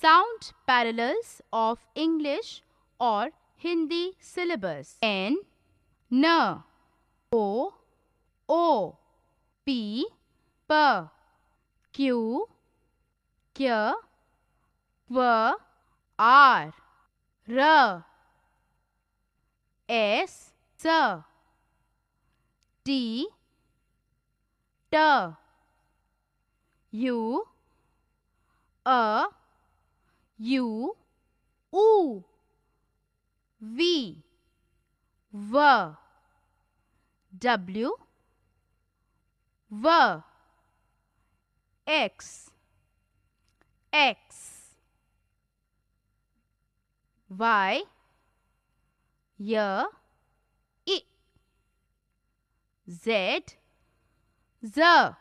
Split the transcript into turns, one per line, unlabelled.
Sound parallels of English or Hindi syllabus. N, N, O, O, P, P, Q, Q, W, R, R, S, S, T, T, U, A, U, U, V, W, W, W, X, X, Y, Y, I, Z, Z.